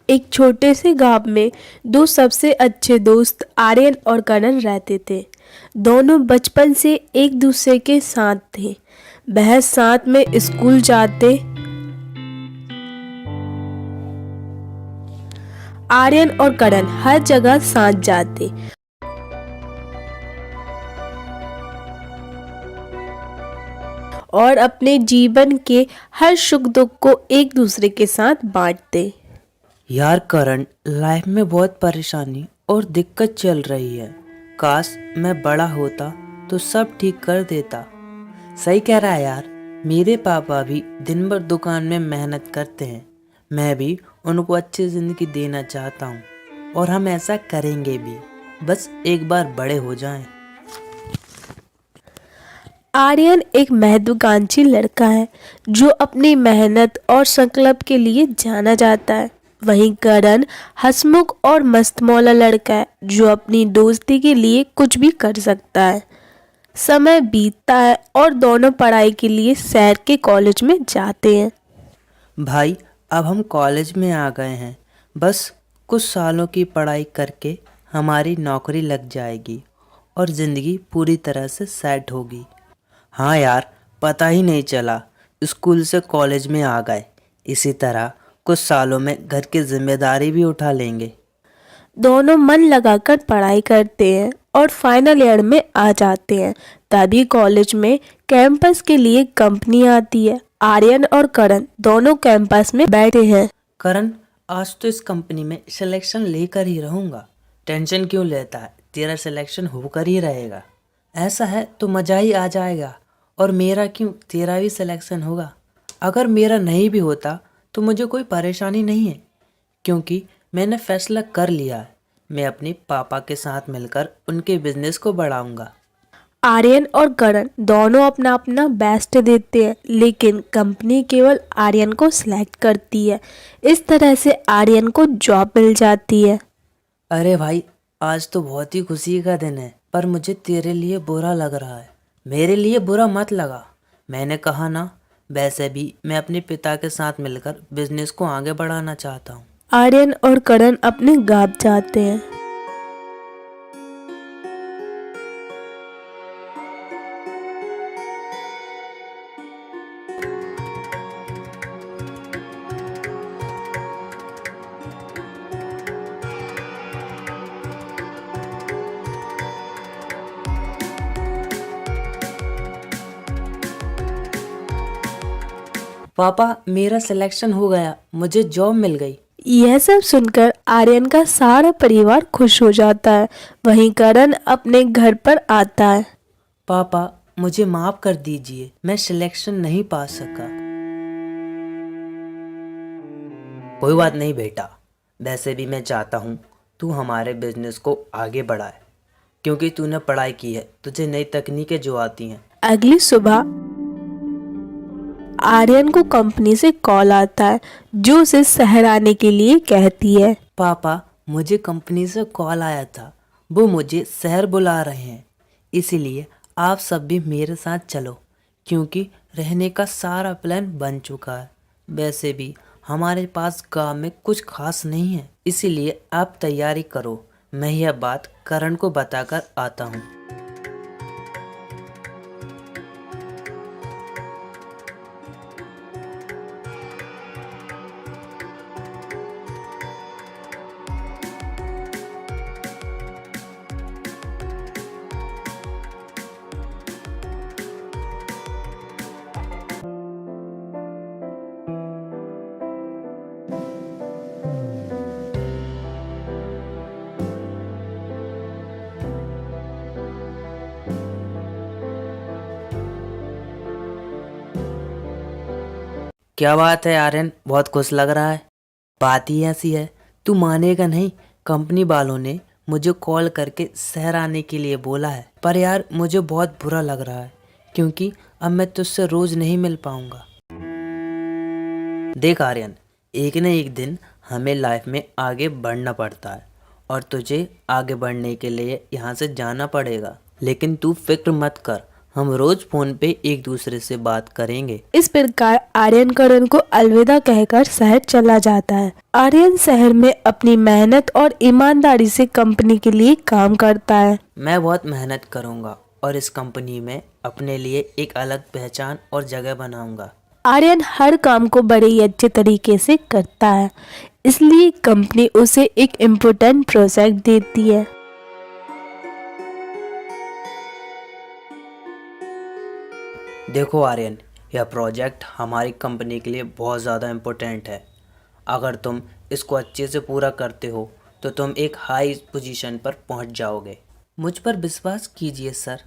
एक छोटे से गांव में दो सबसे अच्छे दोस्त आर्यन और करण रहते थे। दोनों बचपन से एक दूसरे के साथ थे। वह साथ में स्कूल जाते। आर्यन और करण हर जगह साथ जाते और अपने जीवन के हर सुख दुख को एक दूसरे के साथ बांटते। यार करण, लाइफ में बहुत परेशानी और दिक्कत चल रही है। काश मैं बड़ा होता तो सब ठीक कर देता। सही कह रहा है यार। मेरे पापा भी दिन भर दुकान में मेहनत करते हैं। मैं भी उनको अच्छी ज़िंदगी देना चाहता हूँ और हम ऐसा करेंगे भी। बस एक बार बड़े हो जाएं। आर्यन एक महत्वाकांक्षी लड़का है जो अपनी मेहनत और संकल्प के लिए जाना जाता है। वहीं करण हंसमुख और मस्तमौला लड़का है जो अपनी दोस्ती के लिए कुछ भी कर सकता है। समय बीतता है और दोनों पढ़ाई के लिए शहर के कॉलेज में जाते हैं। भाई, अब हम कॉलेज में आ गए हैं। बस कुछ सालों की पढ़ाई करके हमारी नौकरी लग जाएगी और ज़िंदगी पूरी तरह से सेट होगी। हाँ यार, पता ही नहीं चला स्कूल से कॉलेज में आ गए। इसी तरह कुछ सालों में घर की जिम्मेदारी भी उठा लेंगे। दोनों मन लगाकर पढ़ाई करते हैं और फाइनल ईयर में आ जाते हैं। तभी कॉलेज में कैंपस के लिए कंपनी आती है। आर्यन और करण दोनों कैंपस में बैठे हैं। करण, आज तो इस कंपनी में सिलेक्शन लेकर ही रहूँगा। टेंशन क्यों लेता है? तेरा सिलेक्शन होकर ही रहेगा। ऐसा है तो मज़ा ही आ जाएगा। और मेरा क्यों, तेरा भी सिलेक्शन होगा। अगर मेरा नहीं भी होता तो मुझे कोई परेशानी नहीं है, क्योंकि मैंने फैसला कर लिया है। मैं अपने पापा के साथ मिलकर उनके बिजनेस को बढ़ाऊंगा। आर्यन और करण दोनों अपना अपना बेस्ट देते हैं, लेकिन कंपनी केवल आर्यन को सिलेक्ट करती है। इस तरह से आर्यन को जॉब मिल जाती है। अरे भाई, आज तो बहुत ही खुशी का दिन है, पर मुझे तेरे लिए बुरा लग रहा है। मेरे लिए बुरा मत लगा। मैंने कहा ना, वैसे भी मैं अपने पिता के साथ मिलकर बिजनेस को आगे बढ़ाना चाहता हूँ। आर्यन और करण अपने गांव जाते हैं। पापा, मेरा सिलेक्शन हो गया, मुझे जॉब मिल गई। यह सब सुनकर आर्यन का सारा परिवार खुश हो जाता है। वहीं करण अपने घर पर आता है। पापा, मुझे माफ कर दीजिए, मैं सिलेक्शन नहीं पा सका। कोई बात नहीं बेटा, वैसे भी मैं चाहता हूँ तू हमारे बिजनेस को आगे बढ़ाए, क्योंकि तूने पढ़ाई की है, तुझे नई तकनीकें जो आती हैं। अगली सुबह आर्यन को कंपनी से कॉल आता है जो उसे शहर आने के लिए कहती है। पापा, मुझे कंपनी से कॉल आया था। वो मुझे शहर बुला रहे हैं, इसीलिए आप सब भी मेरे साथ चलो, क्योंकि रहने का सारा प्लान बन चुका है। वैसे भी हमारे पास गांव में कुछ खास नहीं है, इसीलिए आप तैयारी करो। मैं यह बात करण को बताकर आता हूँ। क्या बात है आर्यन, बहुत खुश लग रहा है। बात ही ऐसी है, तू मानेगा नहीं। कंपनी वालों ने मुझे कॉल करके शहर आने के लिए बोला है। पर यार, मुझे बहुत बुरा लग रहा है, क्योंकि अब मैं तुझसे रोज नहीं मिल पाऊंगा। देख आर्यन, एक न एक दिन हमें लाइफ में आगे बढ़ना पड़ता है, और तुझे आगे बढ़ने के लिए यहाँ से जाना पड़ेगा। लेकिन तू फिक्र मत कर, हम रोज फोन पे एक दूसरे से बात करेंगे। इस प्रकार आर्यन करण को अलविदा कहकर शहर चला जाता है। आर्यन शहर में अपनी मेहनत और ईमानदारी से कंपनी के लिए काम करता है। मैं बहुत मेहनत करूंगा और इस कंपनी में अपने लिए एक अलग पहचान और जगह बनाऊंगा। आर्यन हर काम को बड़े ही अच्छे तरीके से करता है, इसलिए कंपनी उसे एक इम्पोर्टेंट प्रोजेक्ट देती है। देखो आर्यन, यह प्रोजेक्ट हमारी कंपनी के लिए बहुत ज़्यादा इम्पोर्टेंट है। अगर तुम इसको अच्छे से पूरा करते हो तो तुम एक हाई पोजीशन पर पहुंच जाओगे। मुझ पर विश्वास कीजिए सर,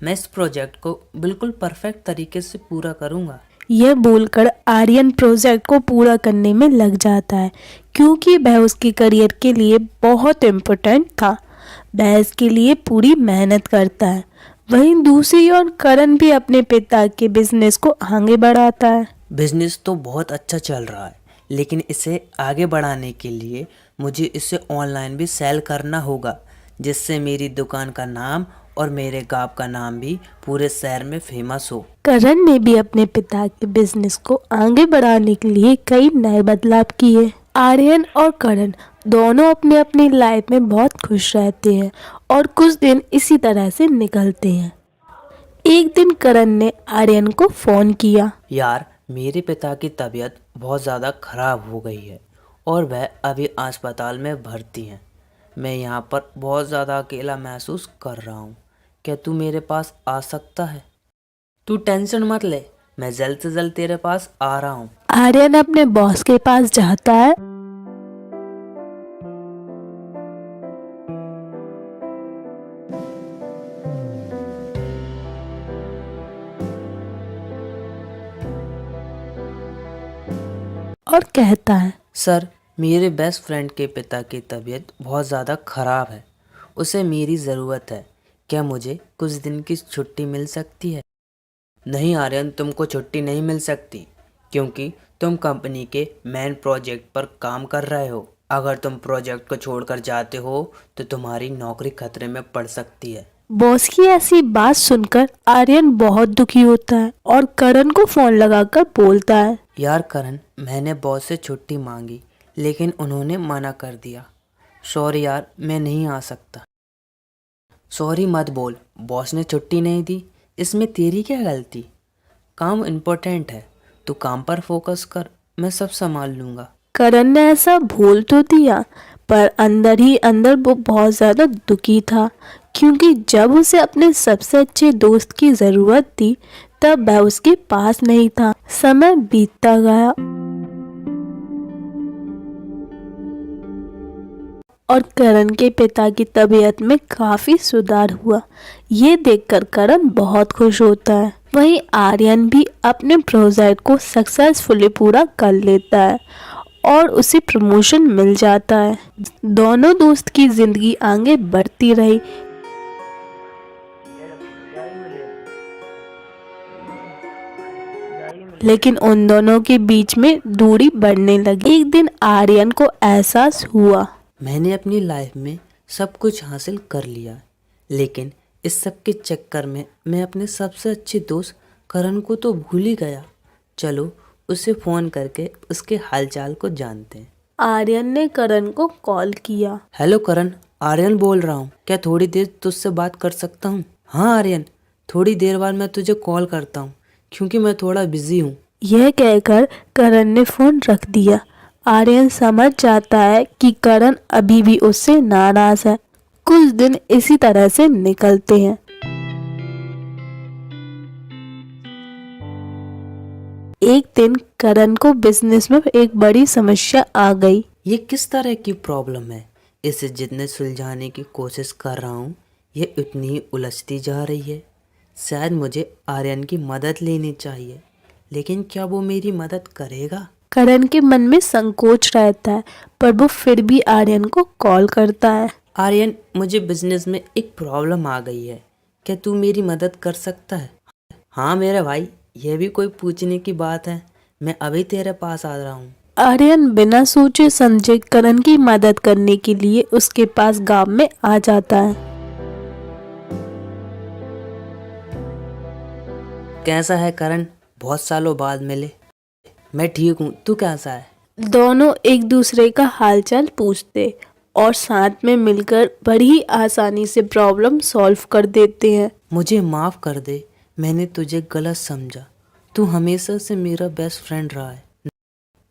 मैं इस प्रोजेक्ट को बिल्कुल परफेक्ट तरीके से पूरा करूंगा। यह बोलकर आर्यन प्रोजेक्ट को पूरा करने में लग जाता है, क्योंकि वह उसके करियर के लिए बहुत इम्पोर्टेंट था। वह इसके लिए पूरी मेहनत करता है। वहीं दूसरी ओर करण भी अपने पिता के बिजनेस को आगे बढ़ाता है। बिजनेस तो बहुत अच्छा चल रहा है, लेकिन इसे आगे बढ़ाने के लिए मुझे इसे ऑनलाइन भी सेल करना होगा, जिससे मेरी दुकान का नाम और मेरे गांव का नाम भी पूरे शहर में फेमस हो। करण ने भी अपने पिता के बिजनेस को आगे बढ़ाने के लिए कई नए बदलाव किए। आर्यन और करण दोनों अपने अपनी लाइफ में बहुत खुश रहते हैं और कुछ दिन इसी तरह से निकलते हैं। एक दिन करण ने आर्यन को फोन किया। यार, मेरे पिता की तबीयत बहुत ज़्यादा खराब हो गई है और वह अभी अस्पताल में भर्ती हैं। मैं यहाँ पर बहुत ज़्यादा अकेला महसूस कर रहा हूँ। क्या तू मेरे पास आ सकता है? तू टेंशन मत ले, मैं जल्द से जल्द तेरे पास आ रहा हूँ। आर्यन अपने बॉस के पास जाता है और कहता है, सर, मेरे बेस्ट फ्रेंड के पिता की तबीयत बहुत ज़्यादा ख़राब है। उसे मेरी ज़रूरत है। क्या मुझे कुछ दिन की छुट्टी मिल सकती है? नहीं आर्यन, तुमको छुट्टी नहीं मिल सकती, क्योंकि तुम कंपनी के मेन प्रोजेक्ट पर काम कर रहे हो। अगर तुम प्रोजेक्ट को छोड़कर जाते हो तो तुम्हारी नौकरी खतरे में पड़ सकती है। बॉस की ऐसी बात सुनकर आर्यन बहुत दुखी होता है और करण को फोन लगाकर बोलता है, यार करण, मैंने बॉस से छुट्टी मांगी, लेकिन उन्होंने मना कर दिया। सॉरी यार, मैं नहीं आ सकता। सॉरी मत बोल, बॉस ने छुट्टी नहीं दी, इसमें तेरी क्या गलती? काम इम्पोर्टेंट है, तू काम पर फोकस कर, मैं सब संभाल लूँगा। करण ने ऐसा बोल तो दिया, पर अंदर ही अंदर वो बहुत ज़्यादा दुखी था, क्योंकि जब उसे अपने सबसे अच्छे दोस्त की ज़रूरत थी तब वह उसके पास नहीं था। समय बीतता गया और करण के पिता की तबीयत में काफ़ी सुधार हुआ। ये देखकर करण बहुत खुश होता है। वहीं आर्यन भी अपने प्रोजेक्ट को सक्सेसफुली पूरा कर लेता है और उसे प्रमोशन मिल जाता है। दोनों दोस्त की जिंदगी आगे बढ़ती रही। लेकिन उन दोनों के बीच में दूरी बढ़ने लगी। एक दिन आर्यन को एहसास हुआ, मैंने अपनी लाइफ में सब कुछ हासिल कर लिया, लेकिन इस सब के चक्कर में मैं अपने सबसे अच्छे दोस्त करण को तो भूल ही गया। चलो उसे फ़ोन करके उसके हालचाल को जानते हैं। आर्यन ने करण को कॉल किया। हेलो करण, आर्यन बोल रहा हूँ। क्या थोड़ी देर तुझसे बात कर सकता हूँ? हाँ आर्यन, थोड़ी देर बाद मैं तुझे कॉल करता हूँ, क्योंकि मैं थोड़ा बिजी हूँ। यह कहकर करण ने फोन रख दिया। आर्यन समझ जाता है कि करण अभी भी उससे नाराज है। कुछ दिन इसी तरह से निकलते हैं। एक दिन करण को बिजनेस में एक बड़ी समस्या आ गई। ये किस तरह की प्रॉब्लम है? इसे जितने सुलझाने की कोशिश कर रहा हूँ, ये उतनी ही उलझती जा रही है। शायद मुझे आर्यन की मदद लेनी चाहिए, लेकिन क्या वो मेरी मदद करेगा? करण के मन में संकोच रहता है, पर वो फिर भी आर्यन को कॉल करता है। आर्यन, मुझे बिजनेस में एक प्रॉब्लम आ गई है, क्या तू मेरी मदद कर सकता है? हाँ मेरे भाई, यह भी कोई पूछने की बात है, मैं अभी तेरे पास आ रहा हूँ। आर्यन बिना सोचे समझे करण की मदद करने के लिए उसके पास गांव में आ जाता है। कैसा है करण? बहुत सालों बाद मिले। मैं ठीक हूँ, तू कैसा है? दोनों एक दूसरे का हालचाल पूछते और साथ में मिलकर बड़ी आसानी से प्रॉब्लम सॉल्व कर देते हैं। मुझे माफ़ कर दे, मैंने तुझे गलत समझा। तू हमेशा से मेरा बेस्ट फ्रेंड रहा है।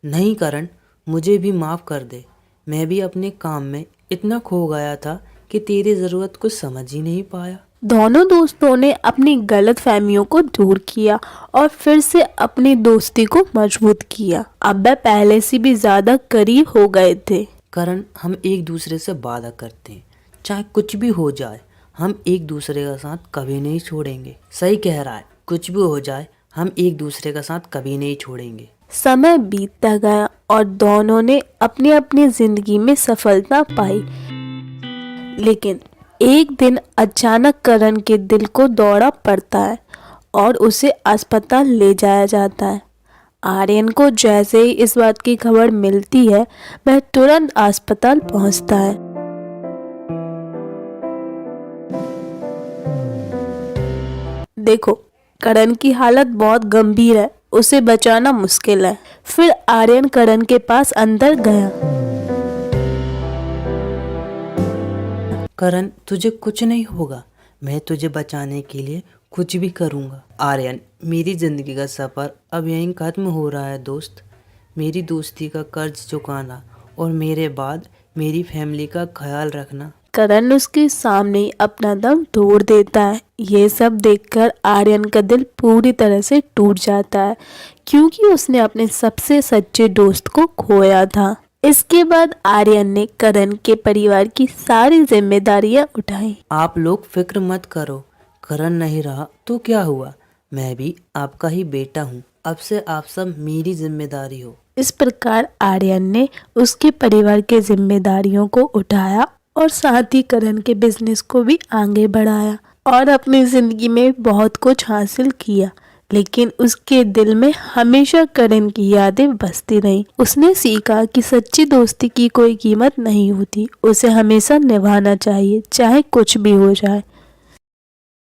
नहीं करण, मुझे भी माफ़ कर दे। मैं भी अपने काम में इतना खो गया था कि तेरी ज़रूरत कुछ समझ ही नहीं पाया। दोनों दोस्तों ने अपनी गलत फहमियों को दूर किया और फिर से अपनी दोस्ती को मजबूत किया। अब वह पहले से भी ज्यादा करीब हो गए थे। करण, हम एक दूसरे से वादा करते हैं, चाहे कुछ भी हो जाए हम एक दूसरे का साथ कभी नहीं छोड़ेंगे। सही कह रहा है, कुछ भी हो जाए हम एक दूसरे का साथ कभी नहीं छोड़ेंगे। समय बीतता गया और दोनों ने अपनी अपनी जिंदगी में सफलता पाई, लेकिन एक दिन अचानक करण के दिल को दौरा पड़ता है और उसे अस्पताल ले जाया जाता है। आर्यन को जैसे ही इस बात की खबर मिलती है वह तुरंत अस्पताल पहुंचता है। देखो, करण की हालत बहुत गंभीर है, उसे बचाना मुश्किल है। फिर आर्यन करण के पास अंदर गया। करण, तुझे कुछ नहीं होगा, मैं तुझे बचाने के लिए कुछ भी करूँगा। आर्यन, मेरी ज़िंदगी का सफ़र अब यहीं ख़त्म हो रहा है दोस्त। मेरी दोस्ती का कर्ज चुकाना और मेरे बाद मेरी फैमिली का ख्याल रखना। करण उसके सामने ही अपना दम तोड़ देता है। ये सब देखकर आर्यन का दिल पूरी तरह से टूट जाता है, क्योंकि उसने अपने सबसे सच्चे दोस्त को खोया था। इसके बाद आर्यन ने करण के परिवार की सारी जिम्मेदारियां उठाई। आप लोग फिक्र मत करो, करण नहीं रहा तो क्या हुआ, मैं भी आपका ही बेटा हूँ। अब से आप सब मेरी जिम्मेदारी हो। इस प्रकार आर्यन ने उसके परिवार की जिम्मेदारियों को उठाया और साथ ही करण के बिजनेस को भी आगे बढ़ाया और अपनी जिंदगी में बहुत कुछ हासिल किया। लेकिन उसके दिल में हमेशा करण की यादें बसती रहीं। उसने सीखा कि सच्ची दोस्ती की कोई कीमत नहीं होती, उसे हमेशा निभाना चाहिए, चाहे कुछ भी हो जाए।